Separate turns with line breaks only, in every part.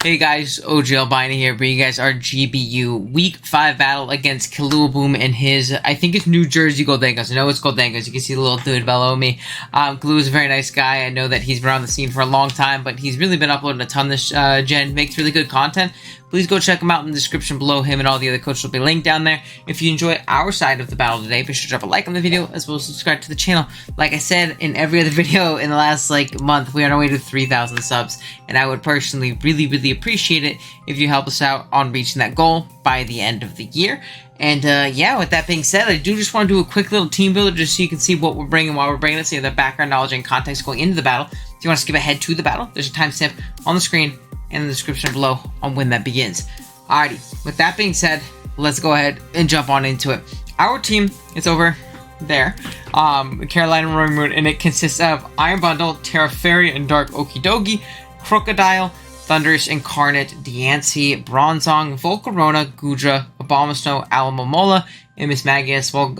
Hey guys, OGalbina here, bringing you guys our GBU Week 5 battle against Gbu and his, I think it's New Jersey Goldangos. I know it's Goldangos. You can see the little dude below me. Glu is a very nice guy. I know that he's been on the scene for a long time, but he's really been uploading a ton this gen. Makes really good content. Please go check him out in the description below. Him and all the other coaches will be linked down there. If you enjoy our side of the battle today, be sure to drop a like on the video as well as subscribe to the channel. Like I said in every other video in the last month, we're on our way to 3,000 subs, and I would personally really appreciate it if you help us out on reaching that goal by the end of the year. And yeah, with that being said, I do just want to do a quick little team builder just so you can see what we're bringing, why we're bringing it, so you have the background knowledge and context going into the battle. If you want to skip ahead to the battle, there's a timestamp on the screen and in the description below on when that begins. Alrighty, with that being said, let's go ahead and jump on into it. Our team is over there, Carolina Roaring Moon, and it consists of Iron Bundle, Terra Fairy, and Dark Okidogi, Crocodile, Thunderous Incarnate, Diancie, Bronzong, Volcarona, Gudra, Abomasnow, Alamomola, and Miss Magius. Well,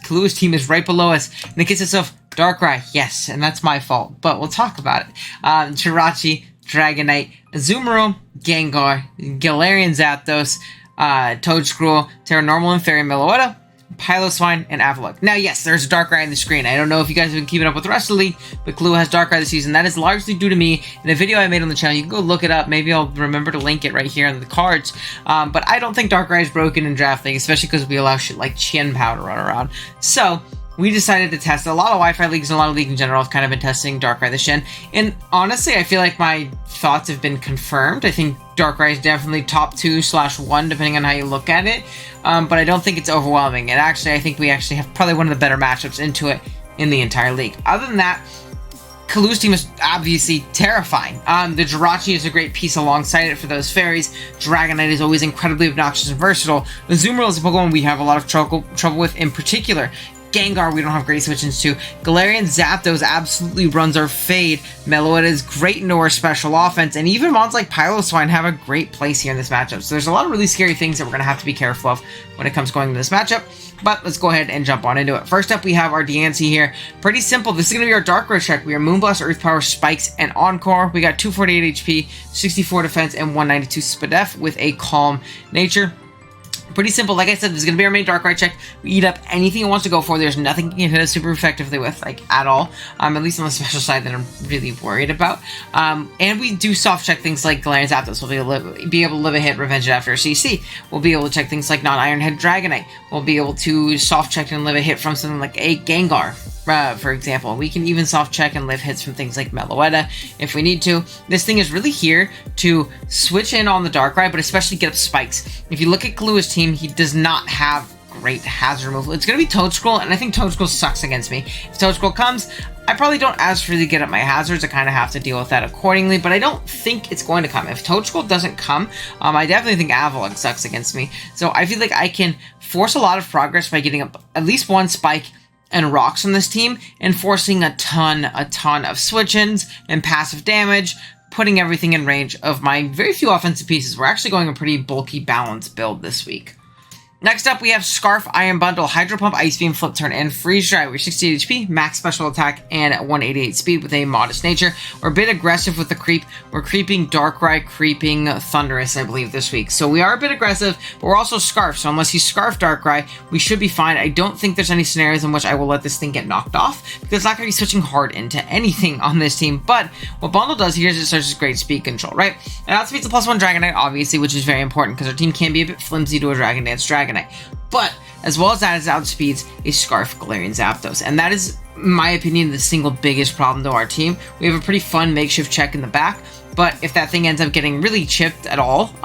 Kalua's team is right below us, and it consists of Darkrai, yes, and that's my fault, but we'll talk about it. Jirachi, Dragonite, Azumarill, Gengar, Galarian Zapdos, Toedscruel, Terranormal and Fairy Meloetta, Piloswine, and Avalok. Now, yes, there's a Darkrai on the screen. I don't know if you guys have been keeping up with the rest of the league, but Glu has Darkrai this season. That is largely due to me in a video I made on the channel. You can go look it up. Maybe I'll remember to link it right here in the cards. But I don't think Darkrai is broken in Draft League, especially because we allow shit like Chien-Pao to run around. So we decided to test a lot of Wi-Fi leagues and a lot of leagues in general. I've kind of been testing Darkrai this gen, and honestly, I feel like my thoughts have been confirmed. I think Darkrai is definitely top 2/1, depending on how you look at it, but I don't think it's overwhelming, and actually, I think we actually have probably one of the better matchups into it in the entire league. Other than that, Kalu's team is obviously terrifying. The Jirachi is a great piece alongside it for those fairies. Dragonite is always incredibly obnoxious and versatile. Azumarill is a Pokemon we have a lot of trouble with in particular. Gengar, we don't have great switch-ins to. Galarian Zapdos absolutely runs our fade. Meloetta is great into our special offense, and even mons like Piloswine have a great place here in this matchup. So there's a lot of really scary things that we're going to have to be careful of when it comes going into this matchup. But let's go ahead and jump on into it. First up, we have our Diancie here. Pretty simple. This is going to be our Dark Road check. We are Moonblast, Earth Power, Spikes, and Encore. We got 248 HP, 64 defense, and 192 SPDF with a Calm Nature. Pretty simple. Like I said, this is going to be our main Darkrai check. We eat up anything it wants to go for. There's nothing you can hit us super effectively with, at all. At least on the special side that I'm really worried about. And we do soft check things like Galarian Zapdos. We'll be able to live a hit, revenge it after a CC. We'll be able to check things like non-Iron Head Dragonite. We'll be able to soft check and live a hit from something like a Gengar, for example. We can even soft check and live hits from things like Meloetta if we need to. This thing is really here to switch in on the Darkrai, but especially get up spikes. If you look at Kalua's team, he does not have great hazard removal. It's going to be Toedscruel, and I think Toedscruel sucks against me. If Toedscruel comes, I probably don't as freely get up my hazards. I kind of have to deal with that accordingly, but I don't think it's going to come. If Toedscruel doesn't come, I definitely think Avalok sucks against me. So I feel like I can force a lot of progress by getting up at least one spike and rocks on this team, and forcing a ton of switch-ins and passive damage, putting everything in range of my very few offensive pieces. We're actually going a pretty bulky, balanced build this week. Next up, we have Scarf, Iron Bundle, Hydro Pump, Ice Beam, Flip Turn, and Freeze Dry. We're 68 HP, max special attack, and 188 speed with a modest nature. We're a bit aggressive with the creep. We're creeping Darkrai, creeping Thunderous, I believe, this week. So we are a bit aggressive, but we're also Scarf. So unless you Scarf Darkrai, we should be fine. I don't think there's any scenarios in which I will let this thing get knocked off, because it's not going to be switching hard into anything on this team. But what Bundle does here is it starts great speed control, right? And outspeeds a +1 Dragonite, obviously, which is very important, because our team can be a bit flimsy to a Dragon Dance Dragonite. But as well as that, it outspeeds a Scarf Galarian Zapdos, and that is, in my opinion, the single biggest problem to our team. We have a pretty fun makeshift check in the back, but if that thing ends up getting really chipped at all,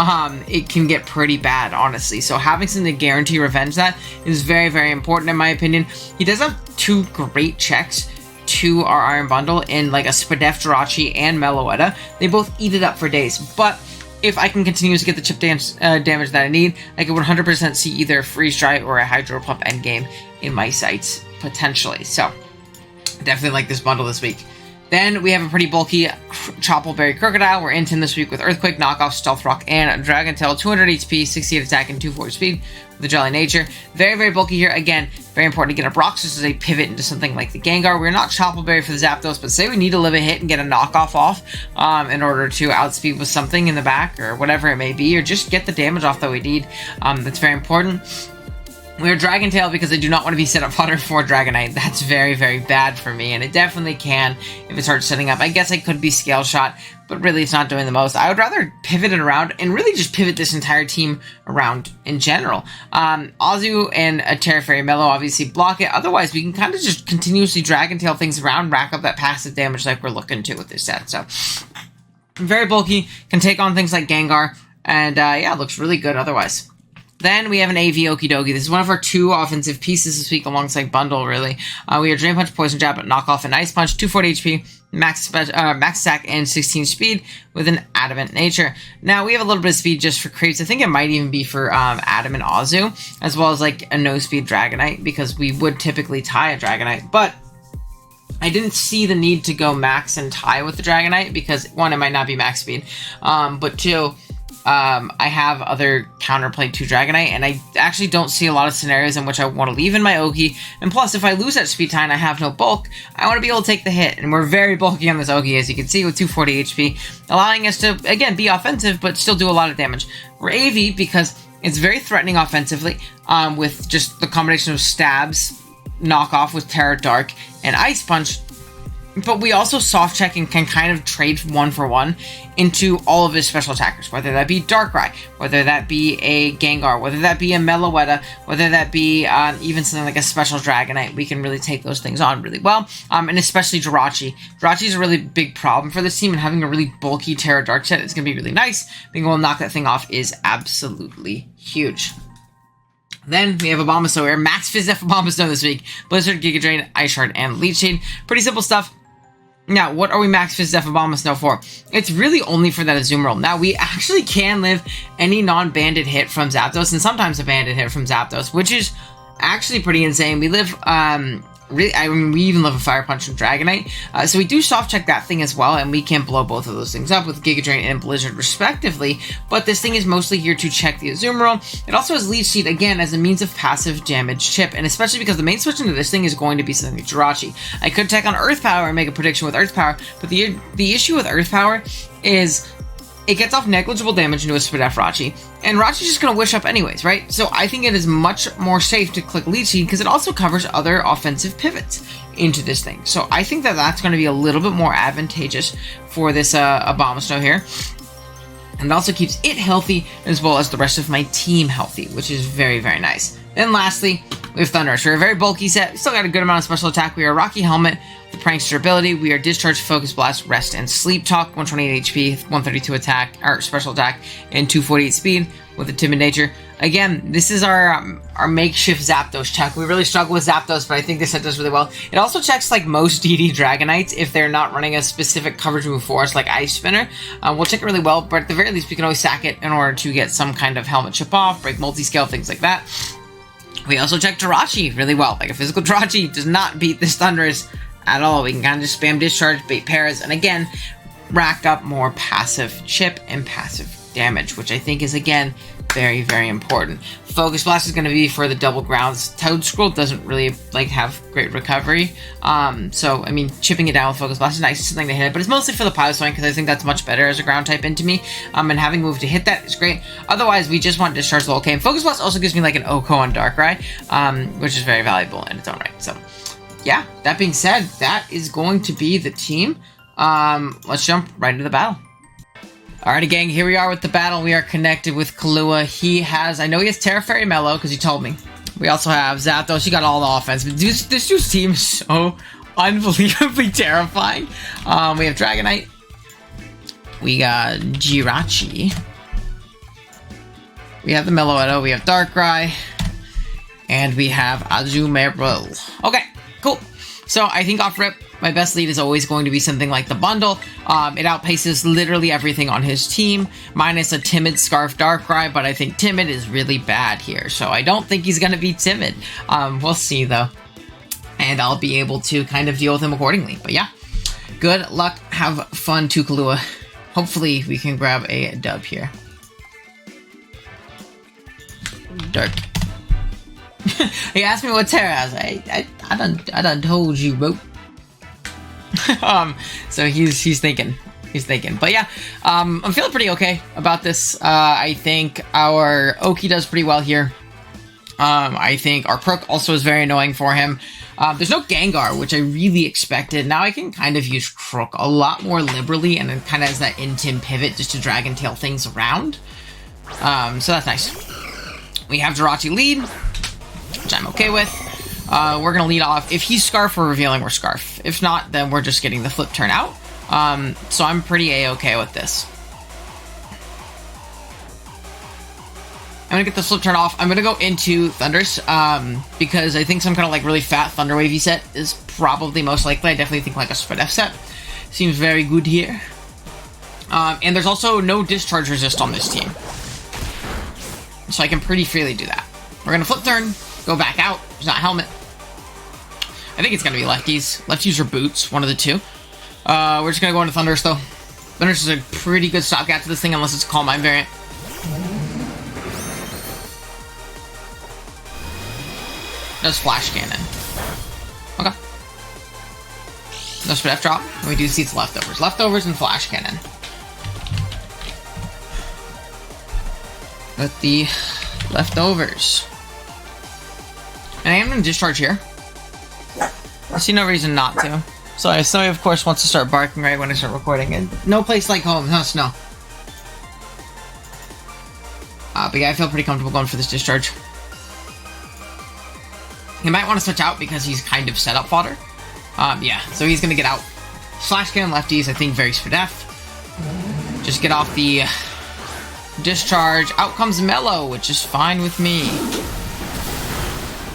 it can get pretty bad, honestly. So having something to guarantee revenge that is very important, in my opinion. He does have two great checks to our Iron Bundle in like a SPDF, Jirachi, and Meloetta. They both eat it up for days, but if I can continue to get the chip damage that I need, I could 100% see either a Freeze Dry or a Hydro Pump endgame in my sights, potentially. So, definitely like this bundle this week. Then we have a pretty bulky Choppleberry Crocodile. We're into this week with Earthquake, Knockoff, Stealth Rock, and Dragon Tail. 200 HP, 68 attack, and 240 speed with the Jolly Nature. Very, very bulky here. Again, very important to get up rocks just as a pivot into something like the Gengar. We're not Choppleberry for the Zapdos, but say we need to live a hit and get a knockoff off in order to outspeed with something in the back or whatever it may be, or just get the damage off that we need. That's very important. We're Dragon Tail because I do not want to be set up fodder for Dragonite. That's very, very bad for me, and it definitely can if it starts setting up. I guess I could be Scale Shot, but really it's not doing the most. I would rather pivot it around and really just pivot this entire team around in general. Azu and a Terra Fairy Mellow obviously block it. Otherwise, we can kind of just continuously Dragon Tail things around, rack up that passive damage like we're looking to with this set. So, very bulky, can take on things like Gengar, and yeah, looks really good otherwise. Then we have an AV Okidogi. This is one of our 2 offensive pieces this week alongside Bundle, really. We have Drain Punch, Poison Jab, Knockoff, and Ice Punch. 240 HP, max attack, and 16 speed with an Adamant Nature. Now, we have a little bit of speed just for creeps. I think it might even be for Adam and Azu, as well as like a no-speed Dragonite, because we would typically tie a Dragonite. But I didn't see the need to go max and tie with the Dragonite, because 1, it might not be max speed, but 2... I have other counterplay to Dragonite, and I actually don't see a lot of scenarios in which I want to leave in my Oki. And plus, if I lose that speed tie and I have no bulk, I want to be able to take the hit. And we're very bulky on this Oki, as you can see, with 240 HP, allowing us to, again, be offensive, but still do a lot of damage. We're AV because it's very threatening offensively, with just the combination of stabs, knockoff with Terra Dark, and Ice Punch. But we also soft check and can kind of trade 1 for 1 into all of his special attackers, whether that be Darkrai, whether that be a Gengar, whether that be a Meloetta, whether that be even something like a special Dragonite. We can really take those things on really well, and especially Jirachi. Jirachi is a really big problem for this team, and having a really bulky Terra Dark set is going to be really nice. Being able to knock that thing off is absolutely huge. Then we have Abomasnow here. Max Fizdef Abomasnow this week. Blizzard, Giga Drain, Ice Shard, and Leech Seed. Pretty simple stuff. Now, what are we Max Fizdef Abomasnow for? It's really only for that Azumarill. Now, we actually can live any non-banded hit from Zapdos, and sometimes a banded hit from Zapdos, which is actually pretty insane. We live, we even live a Fire Punch from Dragonite, so we do soft check that thing as well, and we can blow both of those things up with Giga Drain and Blizzard respectively, but this thing is mostly here to check the Azumarill. It also has Leech Seed, again, as a means of passive damage chip, and especially because the main switch into this thing is going to be something like Jirachi. I could take on Earth Power and make a prediction with Earth Power, but the issue with Earth Power is it gets off negligible damage into a Spadef Rachi, and Rachi's just going to wish up anyways, right? So I think it is much more safe to click Leech Seed because it also covers other offensive pivots into this thing. So I think that that's going to be a little bit more advantageous for this Abomasnow here. And it also keeps it healthy as well as the rest of my team healthy, which is very, very nice. Then lastly, we have Thundurus. We're a very bulky set. We still got a good amount of special attack. We are Rocky Helmet, the Prankster ability. We are Discharge, Focus Blast, Rest, and Sleep Talk. 128 HP, 132 attack, or special attack, and 248 speed with a Timid Nature. Again, this is our makeshift Zapdos check. We really struggle with Zapdos, but I think this set does really well. It also checks like most DD Dragonites if they're not running a specific coverage move for us, like Ice Spinner. We'll check it really well, but at the very least, we can always sack it in order to get some kind of helmet chip off, break multi-scale, things like that. We also check Jirachi really well. Like a physical Jirachi does not beat this Thundurus at all. We can kind of just spam Discharge, bait Paras, and again, rack up more passive chip and passive damage, which I think is, again, very, very important. Focus Blast is going to be for the double grounds. Toad Scroll doesn't really like have great recovery. So, I mean, chipping it down with Focus Blast is nice, something to hit it, but it's mostly for the Piloswine because I think that's much better as a ground type into me. And having moved to hit that is great. Otherwise, we just want to discharge the whole game. Focus Blast also gives me like an Oko on Darkrai, which is very valuable in its own right. So, yeah, that being said, that is going to be the team. Let's jump right into the battle. Alrighty, gang, here we are with the battle. We are connected with Kahlua. I know he has Terra Fairy Mellow, because he told me. We also have Zapdos. He got all the offense. But this dude's team is so unbelievably terrifying. We have Dragonite. We got Jirachi. We have the Meloetta. We have Darkrai. And we have Azumarill. Okay, cool. So I think off rip, my best lead is always going to be something like the bundle. It outpaces literally everything on his team, minus a timid Scarf Darkrai, but I think timid is really bad here, so I don't think he's going to be timid. We'll see, though. And I'll be able to kind of deal with him accordingly. But yeah, Good luck. Have fun to Kahlua. Hopefully we can grab a dub here. Dark. He asked me what Terra has. I done told you, bro. So he's thinking. But yeah, I'm feeling pretty okay about this. I think our Oki does pretty well here. I think our Crook also is very annoying for him. There's no Gengar, which I really expected. Now I can kind of use Crook a lot more liberally, and it kind of has that Intim pivot just to Dragon Tail things around. So that's nice. We have Jirachi lead, which I'm okay with. We're going to lead off. If he's Scarf, we're revealing we're Scarf. If not, then we're just getting the flip turn out. So I'm pretty A-okay with this. I'm going to get the flip turn off. I'm going to go into Thunders, because I think some kind of like really fat Thunder Wavy set is probably most likely. I definitely think like a Spread F set seems very good here. And there's also no Discharge resist on this team. So I can pretty freely do that. We're going to flip turn, go back out. There's not Helmet. I think it's going to be lefties. Lefties or boots, one of the two. We're just going to go into Thunders, though. Thunders is a pretty good stopgap to this thing, unless it's a Calm Mind variant. Does Flash Cannon. Okay. No Spit F drop. And we do see it's Leftovers. Leftovers and Flash Cannon. With the Leftovers. And I am going to Discharge here. I see no reason not to. So Snowy, of course, wants to start barking right when I start recording. And no place like home, huh, Snow? But yeah, I feel pretty comfortable going for this Discharge. He might want to switch out because he's kind of set up fodder. Yeah, so he's going to get out. Flash Cannon lefties, I think very Spit F. Just get off the Discharge. Out comes Mellow, which is fine with me.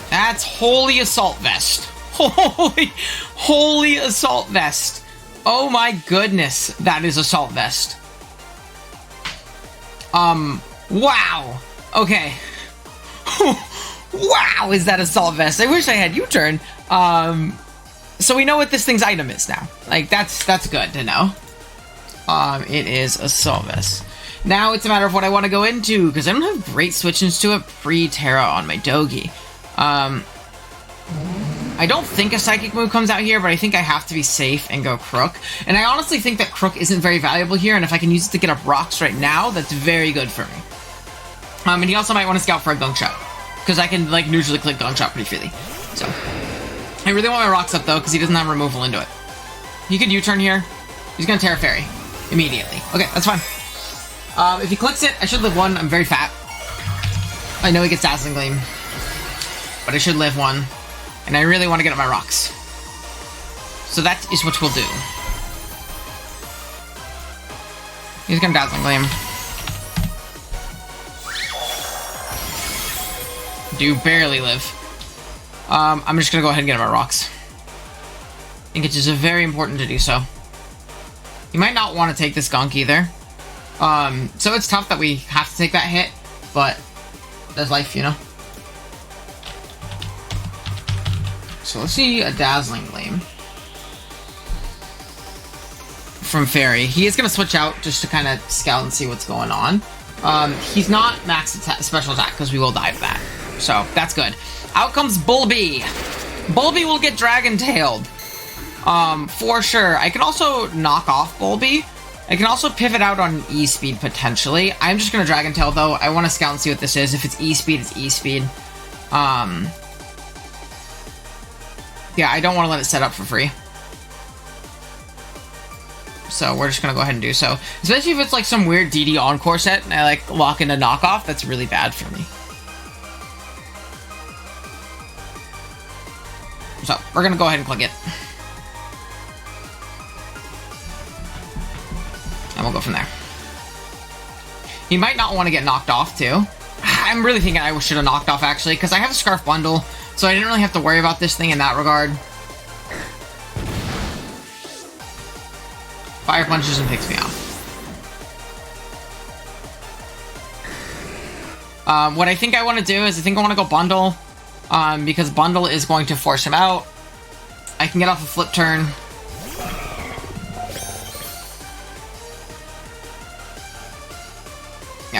That's Holy Assault Vest. Holy Assault Vest. Oh my goodness, that is Assault Vest. Wow. Okay. Wow, is that Assault Vest? I wish I had U-turn. So we know what this thing's item is now. Like, that's good to know. It is Assault Vest. Now it's a matter of what I want to go into, because I don't have great switch-ins to it pre-Terra on my Dogi. I don't think a Psychic move comes out here, but I think I have to be safe and go Crook. And I honestly think that Crook isn't very valuable here, and if I can use it to get up rocks right now, that's very good for me. And he also might want to scout for a Gunk Shot, because I can, like, neutrally click Gunk Shot pretty freely. So, I really want my rocks up, though, because he doesn't have removal into it. He could U-turn here. He's going to Terra Fairy immediately. Okay, that's fine. If he clicks it, I should live one. I'm very fat. I know he gets Dazzling Gleam, but I should live one. And I really want to get up my rocks. So that is what we'll do. He's going to Dazzling Gleam. Do barely live. I'm just going to go ahead and get up my rocks. I think it's just very important to do so. You might not want to take this Gunk either. So it's tough that we have to take that hit, but that's life, you know? So let's see a Dazzling Gleam from Fairy. He is going to switch out just to kind of scout and see what's going on. He's not max special attack because we will die to that. So that's good. Out comes Bulby. Bulby will get Dragon Tailed. For sure. I can also knock off Bulby. I can also pivot out on E-Speed potentially. I'm just going to Dragon Tail though. I want to scout and see what this is. If it's E-Speed, it's E-Speed. Yeah, I don't want to let it set up for free. So we're just going to go ahead and do so. Especially if it's like some weird DD Encore set and I like lock into knockoff, that's really bad for me. So we're going to go ahead and click it. And we'll go from there. He might not want to get knocked off too. I'm really thinking I should have knocked off actually, because I have a Scarf Bundle, so I didn't really have to worry about this thing in that regard. Fire punches and picks me off. What I think I want to do is I think I want to go Bundle, because Bundle is going to force him out. I can get off a flip turn.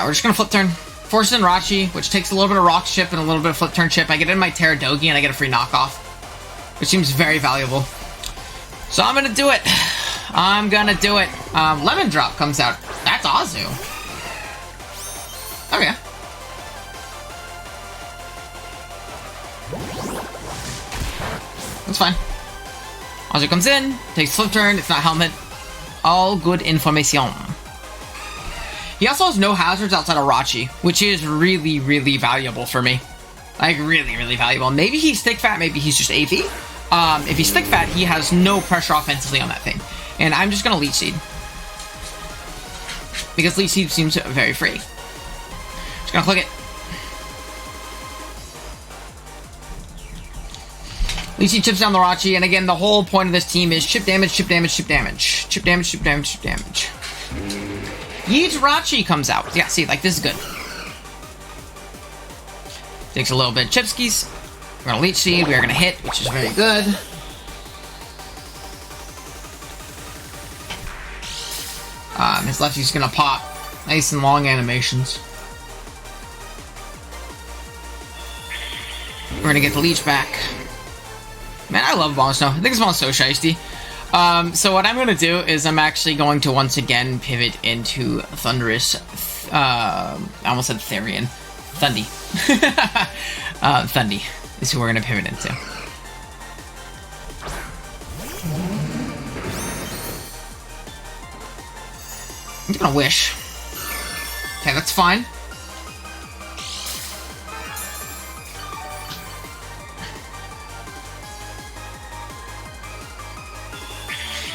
Yeah, we're just gonna flip turn. Force in Rachi, which takes a little bit of rock chip and a little bit of flip turn chip. I get in my Terradogi and I get a free knockoff, which seems very valuable. So I'm gonna do it. I'm gonna do it. Lemon Drop comes out. That's Azu. Oh yeah. That's fine. Azu comes in, takes flip turn, it's not helmet. All good information. He also has no hazards outside of Rachi, which is really, really valuable for me. Like, really, really valuable. Maybe he's stick fat, maybe he's just AV. If he's stick fat, he has no pressure offensively on that thing. And I'm just gonna Leech Seed. Because Leech Seed seems very free. Just gonna click it. Leech Seed chips down the Rachi, and again, the whole point of this team is chip damage, chip damage, chip damage. Chip damage, chip damage, chip damage. Yeet's Rachi comes out. Yeah, see, like, this is good. Takes a little bit of Chipskis. We're gonna Leech Seed, we are gonna hit, which is very good. His lefty's gonna pop. Nice and long animations. We're gonna get the Leech back. Man, I love Bomb Snow. I think this one's so shiesty. So what I'm going to do is I'm actually going to once again pivot into Thunderous. I almost said Therian. Thundy. Thundy is who we're going to pivot into. I'm going to Wish. Okay, that's fine.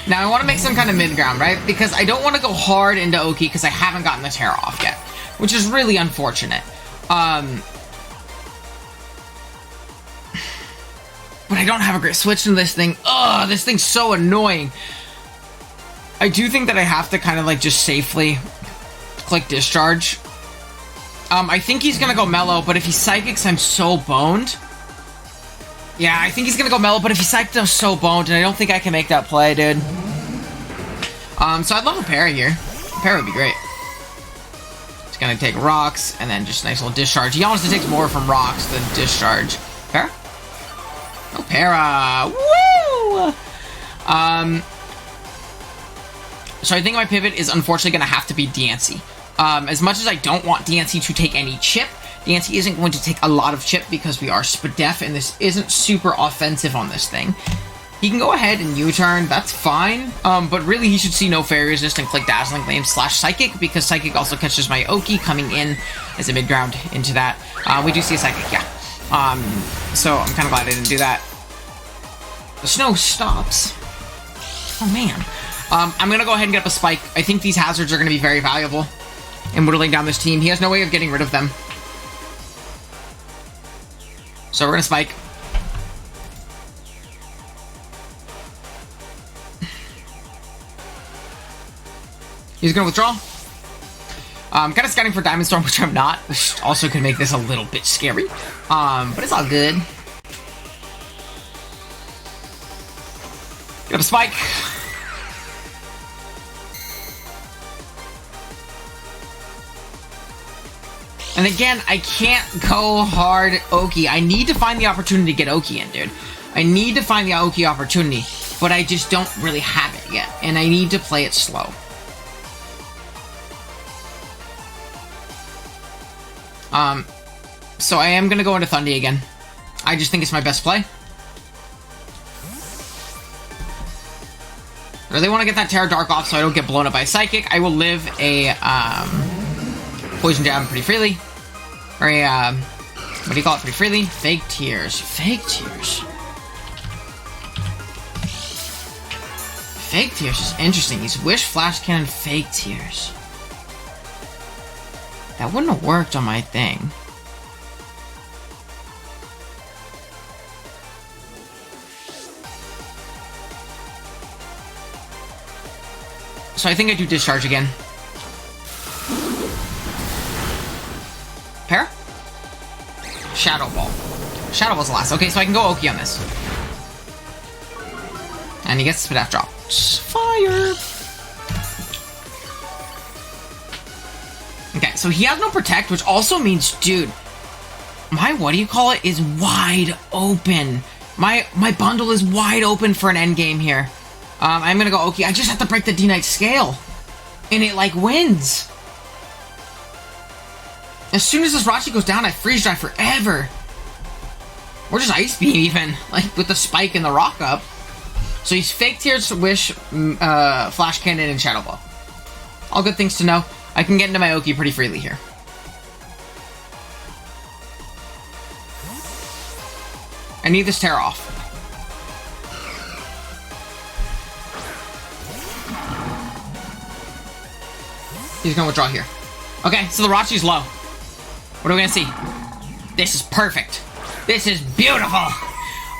Now, I want to make some kind of mid-ground, right? Because I don't want to go hard into Oki because I haven't gotten the Terra off yet, which is really unfortunate. But I don't have a great switch in this thing. Ugh, this thing's so annoying. I do think that I have to kind of, like, just safely click Discharge. I think he's going to go Mellow, but if he Psychics, I'm so boned. Yeah, I think he's gonna go Mellow, but if he Psychics, I'm so boned, and I don't think I can make that play, dude. So I'd love a Para here. A Para would be great. He's gonna take Rocks, and then just nice little Discharge. He honestly takes more from Rocks than Discharge. Para? Oh, Para! Woo! So I think my pivot is unfortunately gonna have to be Diancie. As much as I don't want Diancie to take any chip, Diancie isn't going to take a lot of chip because we are Spadef, and this isn't super offensive on this thing. He can go ahead and U-turn, that's fine, but really he should see no Fairy Resist and click Dazzling Flame / Psychic, because Psychic also catches my Oki coming in as a mid-ground into that. We do see a Psychic, yeah. So I'm kind of glad I didn't do that. The snow stops. Oh man. I'm going to go ahead and get up a Spike. I think these hazards are going to be very valuable in whittling down this team. He has no way of getting rid of them. So we're going to Spike. He's going to withdraw. I'm kind of scouting for Diamond Storm, which I'm not, which also could make this a little bit scary. But it's all good. Get up a Spike. And again, I can't go hard Oki. I need to find the opportunity to get Oki in, dude. I need to find the Oki opportunity, but I just don't really have it yet. And I need to play it slow. So I am going to go into Thundy again. I just think it's my best play. I really want to get that Terra Dark off so I don't get blown up by Psychic. I will live a Poison Jab pretty freely. Or a, what do you call it? Pretty freely? Fake Tears. Fake Tears. Fake Tears is interesting. He's Wish, Flash Cannon, Fake Tears. That wouldn't have worked on my thing. So I think I do Discharge again. Para? Shadow Ball. Shadow Ball's the last. Okay, so I can go Oki on this. And he gets Spadef drop. Fire! Okay, so he has no protect, which also means, dude, my what-do-you-call-it is wide open. My bundle is wide open for an end game here. I'm gonna go Oki. I just have to break the D-Knight scale. And it, like, wins. As soon as this Rachi goes down, I freeze dry forever. Or just Ice Beam, even. Like, with the spike and the rock up. So he's Fake Tears, Wish, Flash Cannon, and Shadow Ball. All good things to know. I can get into my Oki pretty freely here. I need this Terra off. He's gonna withdraw here. Okay, so the Rachi's low. What are we gonna see? This is perfect. This is beautiful.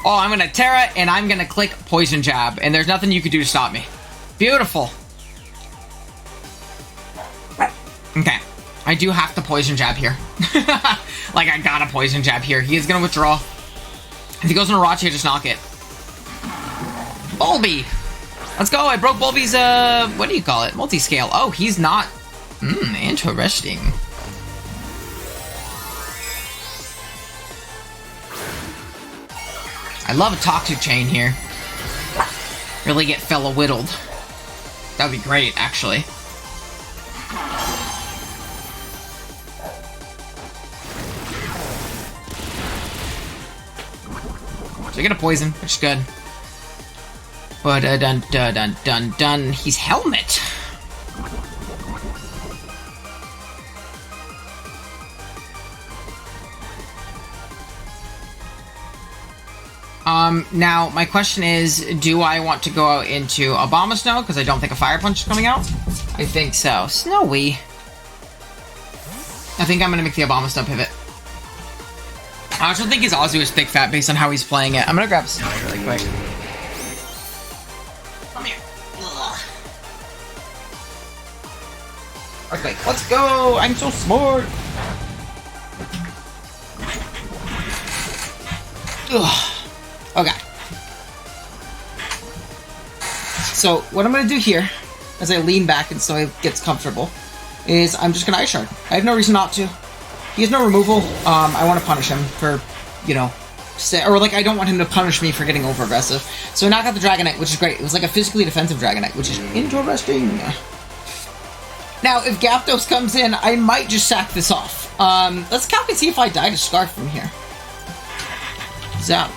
Oh, I'm gonna Terra and I'm gonna click Poison Jab, and there's nothing you can do to stop me. Beautiful. Okay, I do have to Poison Jab here. Like, I gotta Poison Jab here. He is gonna withdraw. If he goes into Rachi, I just knock it. Bulby! Let's go, I broke Bulby's, what do you call it? Multi-scale. Oh, he's not... interesting. I love a Toxic Chain here. Really get fella whittled. That would be great, actually. So I get a poison, which is good. But dun dun dun dun dun. He's Helmet. Now, my question is, do I want to go out into Abomasnow? Because I don't think a Fire Punch is coming out. I think so. Snowy. I think I'm going to make the Abomasnow pivot. I also think his Azu is thick fat based on how he's playing it. I'm going to grab Snowy really quick. Come here. Ugh. Okay, let's go! I'm so smart! Ugh. Okay. So, what I'm going to do here, as I lean back and so he gets comfortable, is I'm just going to Ice Shard. I have no reason not to. He has no removal. I want to punish him for, you know, or like I don't want him to punish me for getting over-aggressive. So I knock out the Dragonite, which is great. It was like a physically defensive Dragonite, which is interesting. Now, if Gyapdos comes in, I might just sack this off. Let's calc and see if I die to Scarf from here. Zap.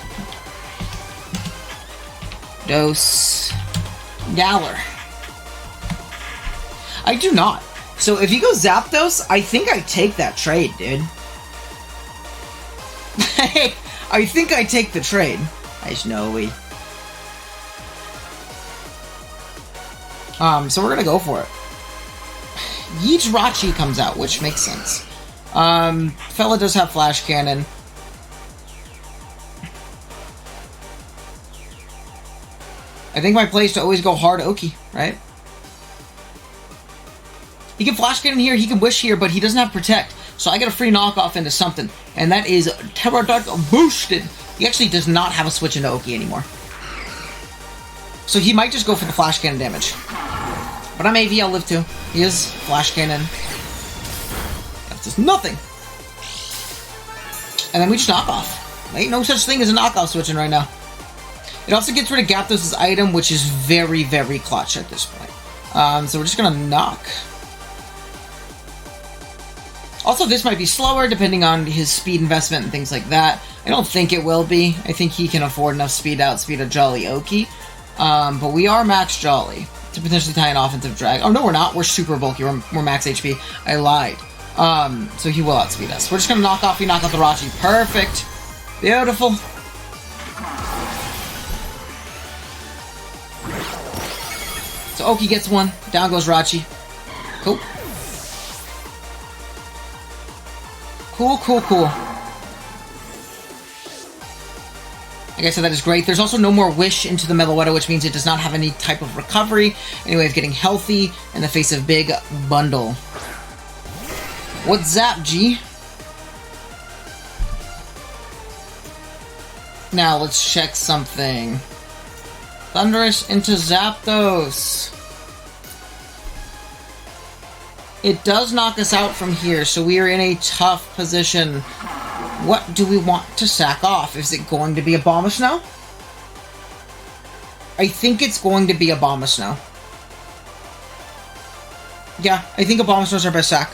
Dose. Galar. I do not. So if he goes Zapdos, I think I take that trade, dude. I think I take the trade. I Snowy. So we're gonna go for it. Yeet Rachi comes out, which makes sense. Fella does have Flash Cannon. I think my play is to always go hard Oki, right? He can Flash Cannon here, he can Wish here, but he doesn't have Protect. So I get a free knockoff into something. And that is Terra Dark boosted. He actually does not have a switch into Oki anymore. So he might just go for the Flash Cannon damage. But I'm AV, I'll live too. He is Flash Cannon. That's just nothing. And then we just knock off. Ain't no such thing as a knockoff switching right now. It also gets rid of Gyapdos' item, which is very, very clutch at this point. So we're just gonna knock. Also, this might be slower, depending on his speed investment and things like that. I don't think it will be. I think he can afford enough speed to outspeed a Jolly Oki. But we are max Jolly to potentially tie an offensive drag. Oh, no, we're not. We're super bulky. We're max HP. I lied. So he will outspeed us. We're just gonna knock off. We knock out the Rachi. Perfect. Beautiful. So Oki gets one. Down goes Rachi. Cool. Cool, cool, cool. Like I said, that is great. There's also no more Wish into the Meloetta, which means it does not have any type of recovery, any way of getting healthy in the face of Big Bundle. What's Zap, G? Now, let's check something. Thunderous into Zapdos.
It does knock us out from here, so we are in a tough position. What do we want to sack off? Is it going to be a Abomasnow? I think it's going to be a Abomasnow. Yeah, I think Abomasnow's our best sack.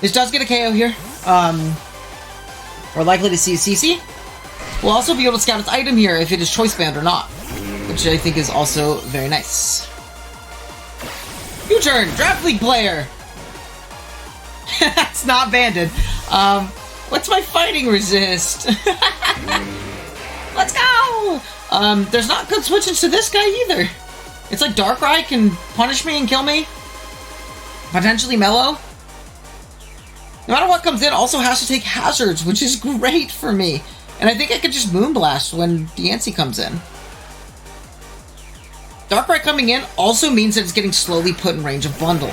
This does get a KO here. We're likely to see a CC. We'll also be able to scout its item here if it is choice banned or not, which I think is also very nice. U-turn, Draft League player. It's not banded. What's my fighting resist? Let's go! There's not good switches to this guy either. It's like Darkrai can punish me and kill me. Potentially Mellow. No matter what comes in, also has to take hazards, which is great for me. And I think I could just Moonblast when Diancie comes in. Darkrai coming in also means that it's getting slowly put in range of Bundle.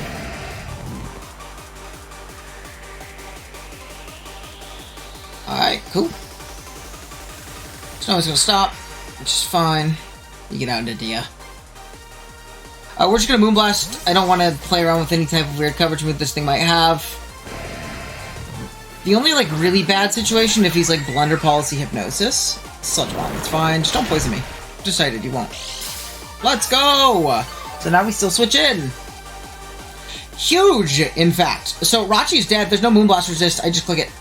Alright, cool. Snow is gonna stop, which is fine. You get out into Dia. We're just gonna Moonblast. I don't want to play around with any type of weird coverage move this thing might have. The only, like, really bad situation if he's, like, Blunder Policy Hypnosis. Sludge Bomb, it's fine. Just don't poison me. Decided you won't. Let's go! So now we still switch in. Huge, in fact. So Rachi's dead. There's no Moonblast resist. I just click it.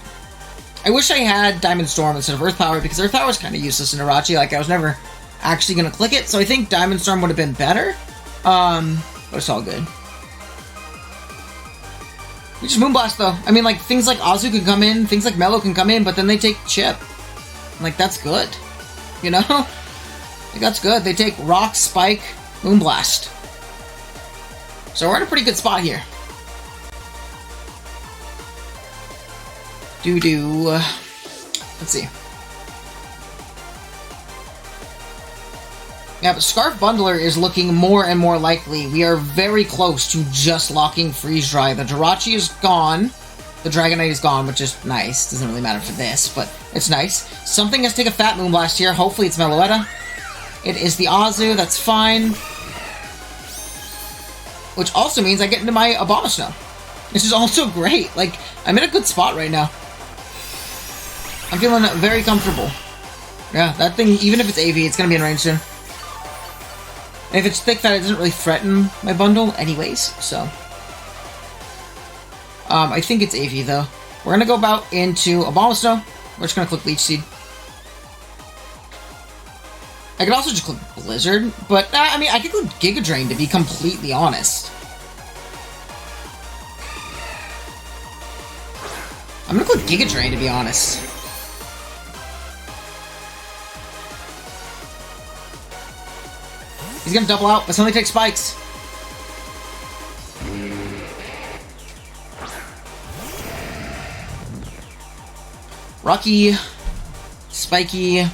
I wish I had Diamond Storm instead of Earth Power, because Earth Power is kind of useless in Irachi. Like, I was never actually going to click it, so I think Diamond Storm would have been better. But it's all good. We just Moonblast, though. I mean, like, things like Azu can come in, things like Mellow can come in, but then they take Chip. Like, that's good. You know? Like, that's good. They take Rock, Spike, Moonblast. So we're in a pretty good spot here. Let's see. Yeah, but Scarf Bundler is looking more and more likely. We are very close to just locking Freeze Dry. The Jirachi is gone. The Dragonite is gone, which is nice. Doesn't really matter for this, but it's nice. Something has to take a fat Moonblast here. Hopefully it's Meloetta. It is the Azu. That's fine. Which also means I get into my Abomasnow. This is also great. Like, I'm in a good spot right now. I'm feeling very comfortable. Yeah, that thing, even if it's AV, it's going to be in range soon. And if it's thick fat, it doesn't really threaten my bundle anyways, so. I think it's AV, though. We're going to go about into Abomasnow. We're just going to click Leech Seed. I could also just click Blizzard, but, I mean, I could click Giga Drain, to be completely honest. I'm going to click Giga Drain, to be honest. He's gonna double out, but suddenly take spikes. Rocky, Spiky.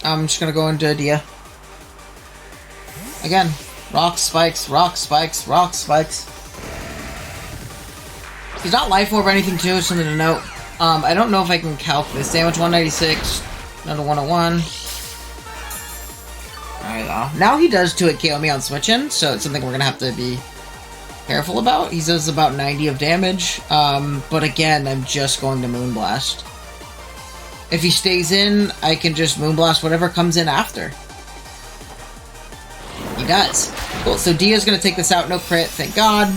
I'm just gonna go into Dia. Again, rock, spikes, rock, spikes, rock, spikes. He's not Life Orb or anything too, it's something to note. I don't know if I can calc this. Damage 196, another 101. Alright, now he does 2-hit KO me on switch-in, so it's something we're gonna have to be careful about. He does about 90 of damage, but again, I'm just going to Moonblast. If he stays in, I can just Moonblast whatever comes in after. He does. Cool, so Dia's gonna take this out, no crit, thank God.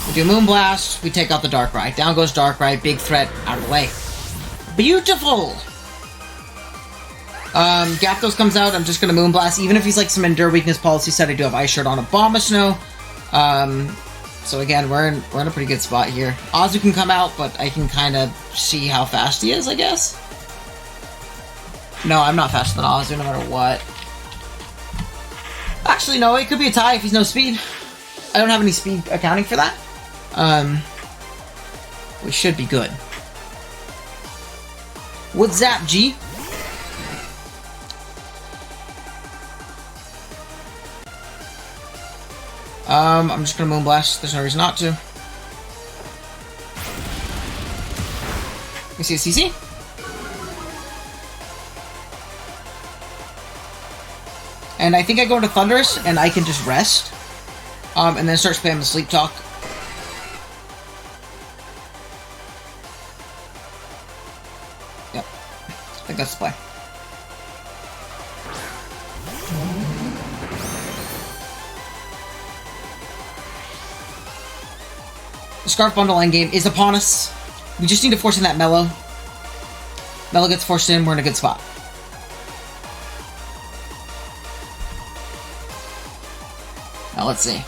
We do Moonblast, we take out the Darkrai. Down goes Darkrai, big threat, out of the way. Beautiful! Gyarados comes out, I'm just gonna Moonblast. Even if he's like some Endure Weakness policy set, I do have Ice Shard on Abomasnow. So again, we're in a pretty good spot here. Azu can come out, but I can kind of see how fast he is, I guess. No, I'm not faster than Azu, no matter what. Actually, no, it could be a tie if he's no speed. I don't have any speed accounting for that. We should be good. What's up, G? I'm just gonna Moonblast. There's no reason not to. You see a CC? And I think I go into Thunderous, and I can just rest. And then start spamming Sleep Talk. Yep. I think that's the play. The Scarf Bundle endgame is upon us. We just need to force in that Mellow. Mellow gets forced in, we're in a good spot. Now let's see.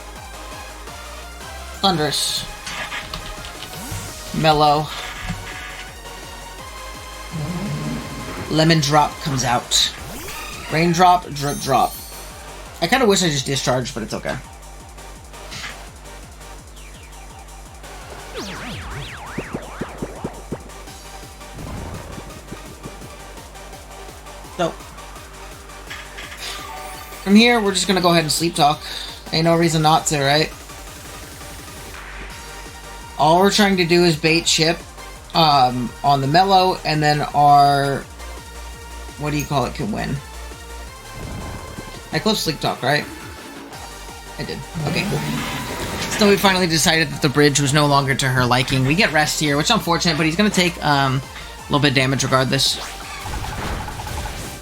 Thunderous. Mellow. Lemon Drop comes out. Raindrop, Drip Drop. I kind of wish I just discharged, but it's okay. So, from here, we're just gonna go ahead and Sleep Talk. Ain't no reason not to, right? All we're trying to do is bait chip on the Mellow, and then our, what do you call it, can win. I clipped Sleep Talk, right? I did. Okay, cool. So we finally decided that the bridge was no longer to her liking. We get rest here, which is unfortunate, but he's gonna take a little bit of damage regardless.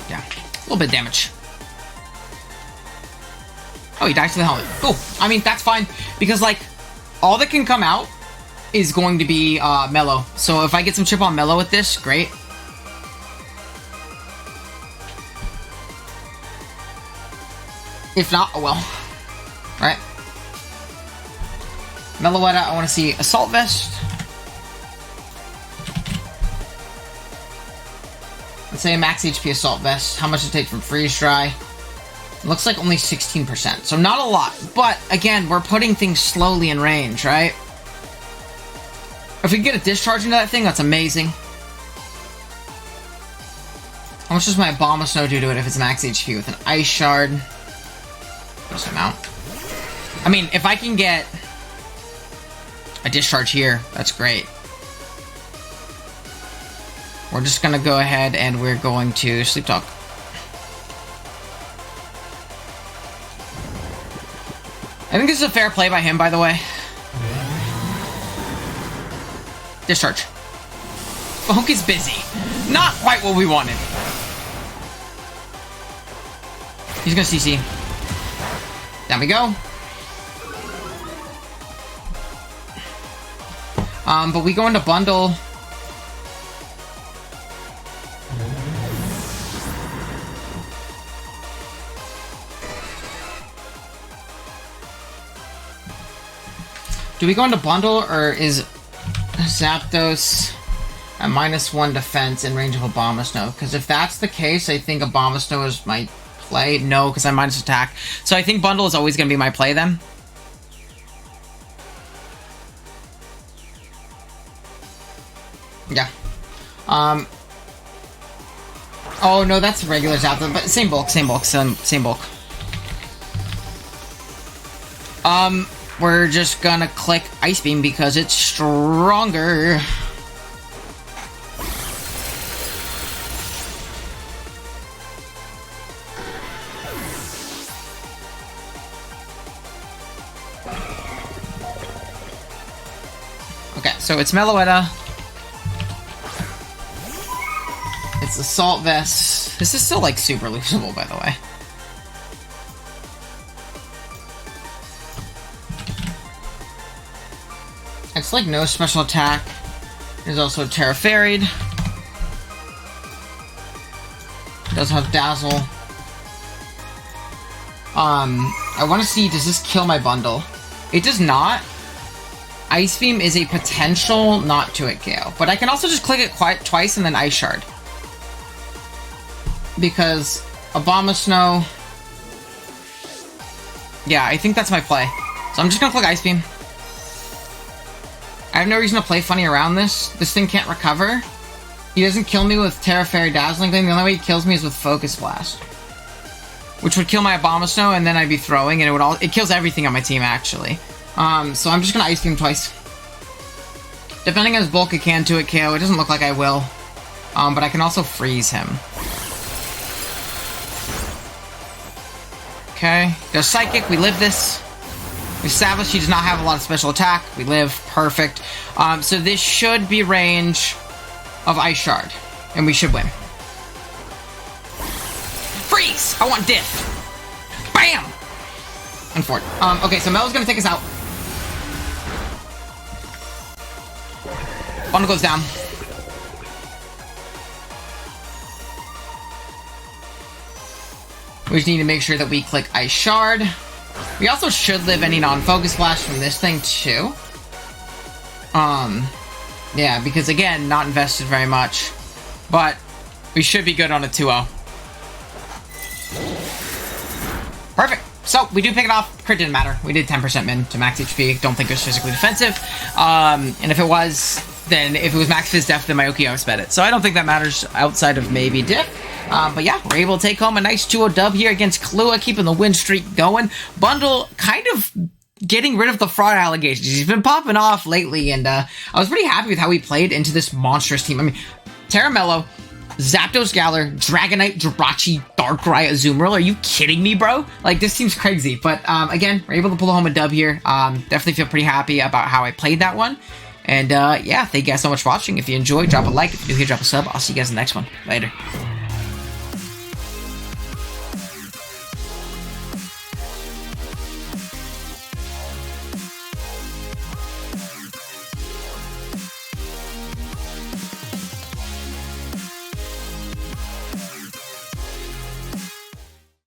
Yeah, a little bit of damage. Oh, he dies to the helmet. Cool. I mean, that's fine. Because, like, all that can come out is going to be Mellow. So if I get some chip on Mellow with this, great. If not, oh well. Right? Meloetta, I want to see Assault Vest. Let's say a max HP Assault Vest. How much does it take from Freeze Dry? Looks like only 16%, so not a lot. But, again, we're putting things slowly in range, right? If we can get a discharge into that thing, that's amazing. How much does my Abomasnow do to it if it's max HP with an Ice Shard? Just amount. I mean, if I can get a discharge here, that's great. We're just gonna go ahead and we're going to Sleep Talk. I think this is a fair play by him, by the way. Discharge. Funk is busy. Not quite what we wanted. He's gonna CC. Down we go. But we go into Bundle. Do we go into Bundle, or is Zapdos at -1 defense in range of Abomasnow? Because if that's the case, I think Abomasnow is my play. No, because I'm minus attack. So I think Bundle is always going to be my play then. Yeah. Oh, no, that's regular Zapdos, but same bulk, same bulk, same bulk. We're just gonna click Ice Beam because it's stronger. Okay, so it's Meloetta. It's Assault Vest. This is still, like, super losable, by the way. It's like no special attack. There's also Terra Fairyed. It does have Dazzle. I want to see, does this kill my Bundle? It does not. Ice Beam is a potential not to it KO. But I can also just click it twice and then Ice Shard. Because Abomasnow... Yeah, I think that's my play. So I'm just gonna click Ice Beam. I have no reason to play funny around this. This thing can't recover. He doesn't kill me with Terra Fairy Dazzling thing. The only way he kills me is with Focus Blast. Which would kill my Abomasnow, and then I'd be throwing, and it kills everything on my team, actually. So I'm just gonna Ice Beam twice. Depending on his bulk, it can 2-hit KO. It doesn't look like I will. But I can also freeze him.
Okay. Goes Psychic. We live this. We established he does not have a lot of special attack. We live. Perfect. So this should be range of Ice Shard. And we should win. Freeze! I want Diff. Bam! And Fort. Okay, so Melo's gonna take us out. Bundle goes down. We just need to make sure that we click Ice Shard. We also should live any non-focus flash from this thing, too. Yeah, because again, not invested very much. But we should be good on a 2-0. Perfect. So, we do pick it off. Crit didn't matter. We did 10% min to max HP. Don't think it was physically defensive. And if it was, then if it was max phys def, then my Okio sped it. So I don't think that matters outside of maybe diff. But yeah, we're able to take home a nice 2-0 dub here against Kahlua, keeping the win streak going. Bundle kind of getting rid of the fraud allegations. He's been popping off lately, and I was pretty happy with how he played into this monstrous team. I mean, Terramello, Zapdos Galar, Dragonite, Jirachi, Darkrai, Azumarill. Are you kidding me, bro? Like, this seems crazy. But again, we're able to pull home a dub here. Definitely feel pretty happy about how I played that one. And yeah, thank you guys so much for watching. If you enjoyed, drop a like. If you're new here, drop a sub. I'll see you guys in the next one. Later.